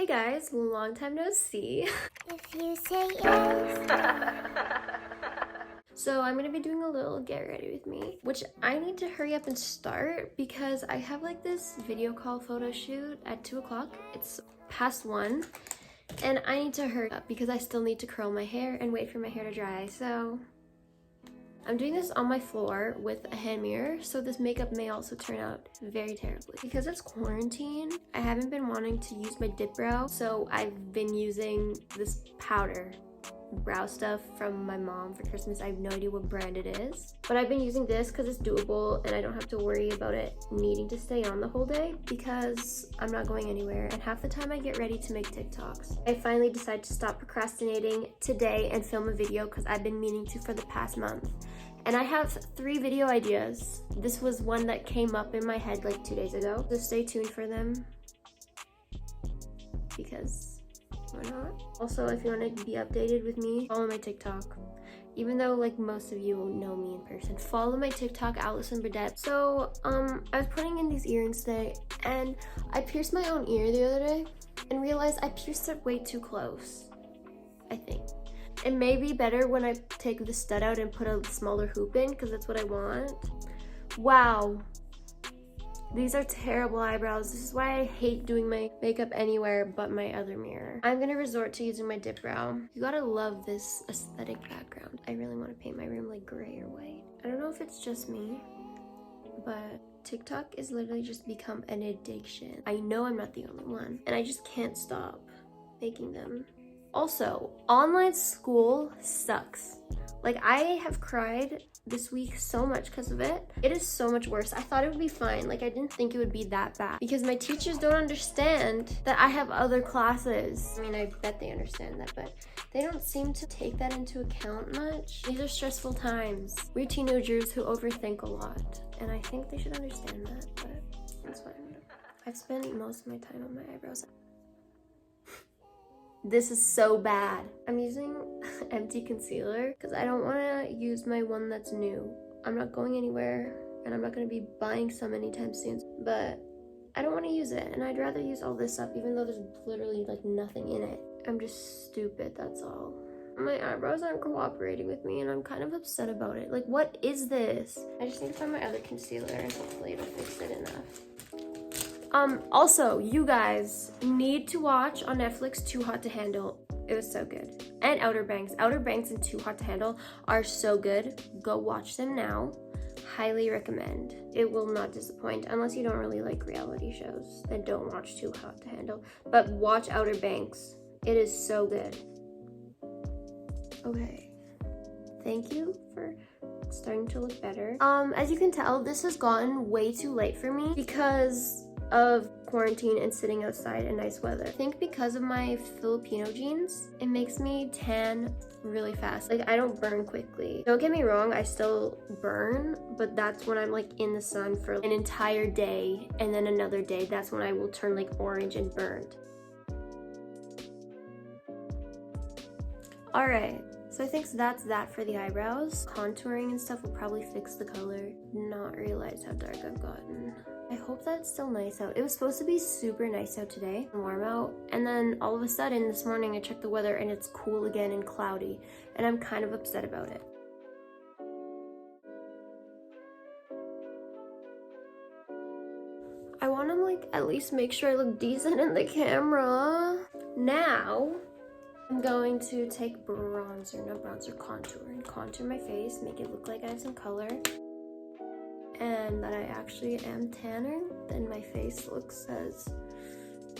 Hey guys, long time no see. If you say yes. So I'm gonna be doing a little get ready with me, which I need to hurry up and start because I have like this video call photo shoot at 2 o'clock. It's past 1 and I need to hurry up because I still need to curl my hair and wait for my hair to dry. So I'm doing this on my floor with a hand mirror, so this makeup may also turn out very terribly. Because it's quarantine, I haven't been wanting to use my dip brow, so I've been using this powder brow stuff from my mom for Christmas. I have no idea what brand it is, but I've been using this because it's doable and I don't have to worry about it needing to stay on the whole day because I'm not going anywhere, and half the time I get ready to make TikToks. I finally decided to stop procrastinating today and film a video because I've been meaning to for the past month. And I have 3 video ideas. This was one that came up in my head like 2 days ago. So stay tuned for them because why not? Also, if you want to be updated with me, follow my TikTok. Even though like most of you know me in person, follow my TikTok, Allison Burdett. So I was putting in these earrings today and I pierced my own ear the other day and realized I pierced it way too close, I think. It may be better when I take the stud out and put a smaller hoop in because that's what I want. Wow. These are terrible eyebrows. This is why I hate doing my makeup anywhere but my other mirror. I'm gonna resort to using my dip brow. You gotta love this aesthetic background. I really want to paint my room like gray or white. I don't know if it's just me, but TikTok is literally just become an addiction. I know I'm not the only one, and I just can't stop making them. Also, online school sucks. Like, I have cried this week so much because of it. It is so much worse. I thought it would be fine. Like, I didn't think it would be that bad because my teachers don't understand that I have other classes. I mean, I bet they understand that, but they don't seem to take that into account much. These are stressful times. We're teenagers who overthink a lot, and I think they should understand that, but that's fine. I've spent most of my time on my eyebrows. This is so bad. I'm using empty concealer because I don't want to use my one that's new. I'm not going anywhere and I'm not going to be buying some anytime soon, but I don't want to use it and I'd rather use all this up even though there's literally like nothing in it. I'm just stupid, that's all. My eyebrows aren't cooperating with me and I'm kind of upset about it. Like, what is this? I just need to find my other concealer and hopefully it'll fix it enough. Also, you guys need to watch on Netflix Too Hot to Handle. It was so good. And Outer Banks. Outer Banks and Too Hot to Handle are so good. Go watch them now. Highly recommend. It will not disappoint unless you don't really like reality shows. Then don't watch Too Hot to Handle. But watch Outer Banks. It is so good. Okay. Thank you for starting to look better. As you can tell, this has gotten way too late for me because of quarantine and sitting outside in nice weather. I think because of my Filipino genes, it makes me tan really fast. Like, I don't burn quickly. Don't get me wrong, I still burn, but that's when I'm like in the sun for an entire day, and then another day, that's when I will turn like orange and burnt. Alright, so I think that's that for the eyebrows. Contouring and stuff will probably fix the color. Not realize how dark I've gotten. I hope that it's still nice out. It was supposed to be super nice out today, warm out, and then all of a sudden this morning I checked the weather and it's cool again and cloudy, and I'm kind of upset about it. I want to like at least make sure I look decent in the camera. Now I'm going to take contour and contour my face, make it look like I have some color and that I actually am tanner than my face looks as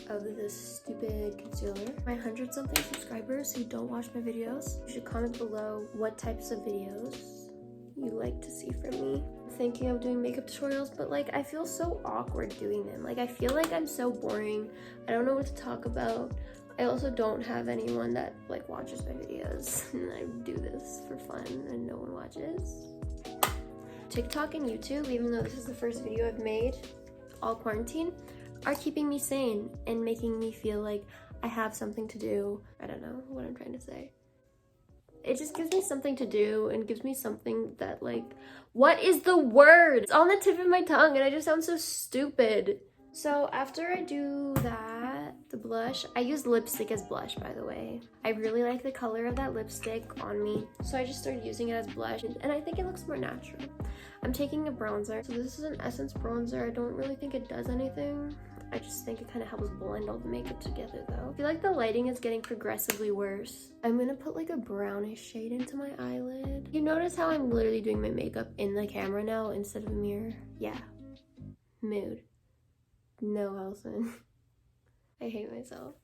of this stupid concealer. My 100-something subscribers who don't watch my videos, you should comment below what types of videos you like to see from me. I'm thinking of doing makeup tutorials, but like I feel so awkward doing them. Like I feel like I'm so boring. I don't know what to talk about. I also don't have anyone that like watches my videos and I do this for fun and no one watches. TikTok and YouTube, even though this is the first video I've made all quarantine, are keeping me sane and making me feel like I have something to do. I don't know what I'm trying to say. It just gives me something to do and gives me something that like, what is the word? It's on the tip of my tongue and I just sound so stupid. So after I do that, The blush, I use lipstick as blush, by the way. I really like the color of that lipstick on me, so I just started using it as blush, and I think it looks more natural. I'm taking a bronzer. So this is an Essence bronzer. I don't really think it does anything. I just think it kind of helps blend all the makeup together though. I feel like the lighting is getting progressively worse. I'm gonna put like a brownish shade into my eyelid. You notice how I'm literally doing my makeup in the camera now instead of a mirror? Yeah. Mood. No, Allison. I hate myself.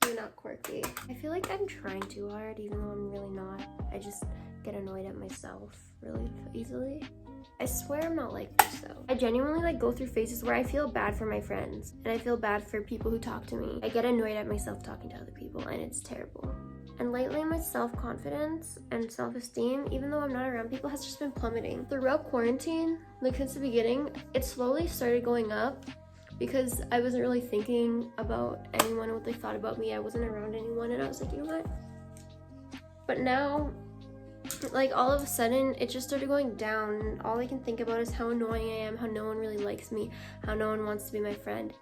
You're not quirky. I feel like I'm trying too hard even though I'm really not. I just get annoyed at myself really easily. I swear I'm not like this though. I genuinely like go through phases where I feel bad for my friends and I feel bad for people who talk to me. I get annoyed at myself talking to other people and it's terrible. And lately my self-confidence and self-esteem, even though I'm not around people, has just been plummeting. Throughout quarantine, like since the beginning, it slowly started going up because I wasn't really thinking about anyone and what they thought about me. I wasn't around anyone and I was like, you know what? But now, like all of a sudden it just started going down. All I can think about is how annoying I am, how no one really likes me, how no one wants to be my friend.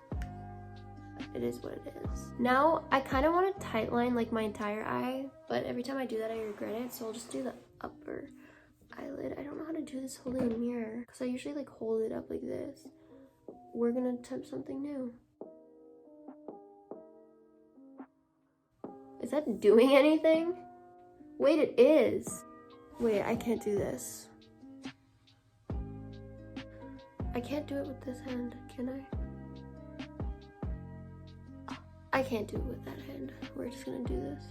It is what it is. Now I kind of want to tightline like my entire eye, but every time I do that I regret it, so I'll just do the upper eyelid. I don't know how to do this holding a mirror because I usually like hold it up like this. We're gonna attempt something new. Is that doing anything? Wait, it is. Wait, I can't do this. I can't do it with this hand, can I? I can't do it with that hand. We're just gonna do this.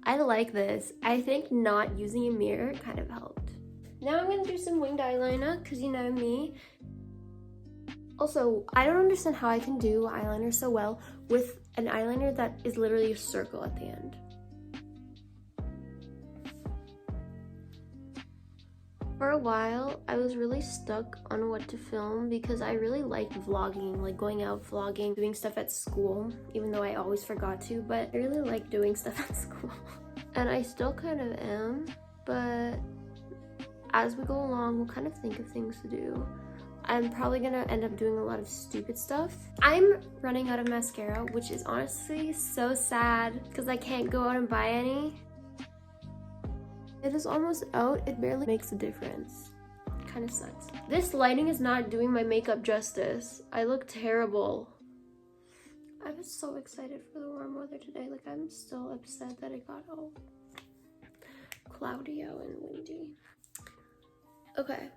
I like this. I think not using a mirror kind of helped. Now I'm gonna do some winged eyeliner, because you know me. Also, I don't understand how I can do eyeliner so well with an eyeliner that is literally a circle at the end. For a while, I was really stuck on what to film because I really liked vlogging, like going out vlogging, doing stuff at school, even though I always forgot to, but I really like doing stuff at school. And I still kind of am, but as we go along, we'll kind of think of things to do. I'm probably gonna end up doing a lot of stupid stuff. I'm running out of mascara, which is honestly so sad because I can't go out and buy any. It is almost out. It barely makes a difference. It kind of sucks. This lighting is not doing my makeup justice. I look terrible. I was so excited for the warm weather today. Like, I'm still upset that it got all cloudy out and windy. Okay.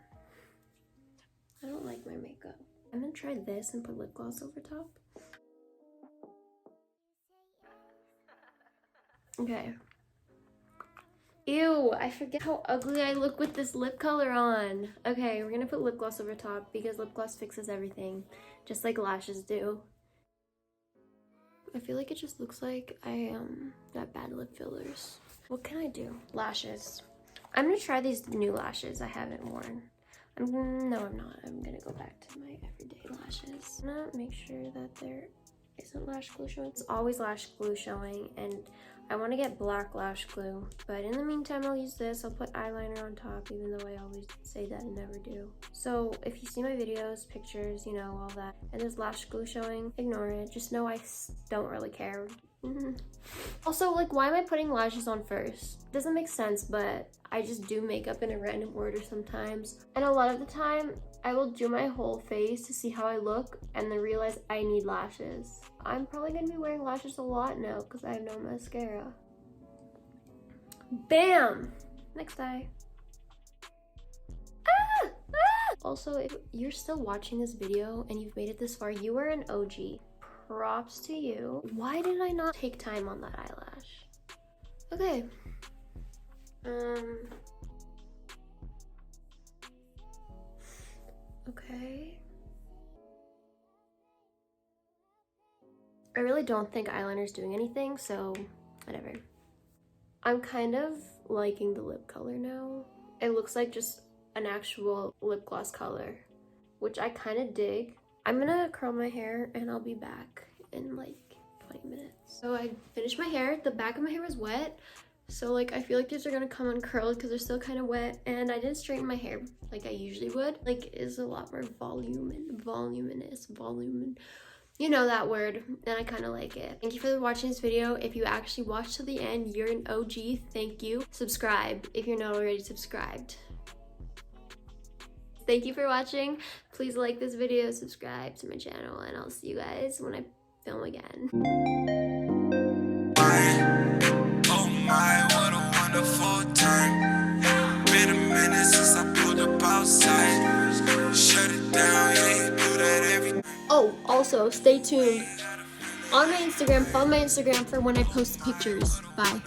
I don't like my makeup. I'm gonna try this and put lip gloss over top. Okay. Ew, I forget how ugly I look with this lip color on. Okay, we're gonna put lip gloss over top because lip gloss fixes everything, just like lashes do. I feel like it just looks like I got bad lip fillers. What can I do? Lashes. I'm gonna try these new lashes I haven't worn. No, I'm not. I'm gonna go back to my everyday lashes. I'm gonna make sure that there isn't lash glue showing. It's always lash glue showing, and I want to get black lash glue, but in the meantime I'll use this. I'll put eyeliner on top, even though I always say that and never do. So if you see my videos, pictures, you know, all that, and there's lash glue showing, ignore it. Just know I don't really care. Also, like, why am I putting lashes on first? Doesn't make sense, but I just do makeup in a random order sometimes, and a lot of the time I will do my whole face to see how I look and then realize I need lashes. I'm probably gonna be wearing lashes a lot now because I have no mascara. Bam! Next eye. Ah! Ah! Also, if you're still watching this video and you've made it this far, you are an OG. Props to you. Why did I not take time on that eyelash? Okay. Okay. I really don't think eyeliner's doing anything, so whatever. I'm kind of liking the lip color now. It looks like just an actual lip gloss color, which I kind of dig. I'm gonna curl my hair and I'll be back in like 20 minutes. So I finished my hair. The back of my hair was wet, So like I feel like these are gonna come uncurled because they're still kind of wet, and I didn't straighten my hair like I usually would. Like is a lot more voluminous, you know that word, and I kind of like it. Thank you for watching this video. If you actually watched to the end, you're an OG. Thank you. Subscribe if you're not already subscribed. Thank you for watching. Please like this video, subscribe to my channel, and I'll see you guys when I film again. Oh my, what a wonderful time. Been a minute since I pulled up outside. Shut it down, yeah, you do that every. Oh, also, stay tuned on my Instagram. Follow my Instagram for when I post pictures. Bye.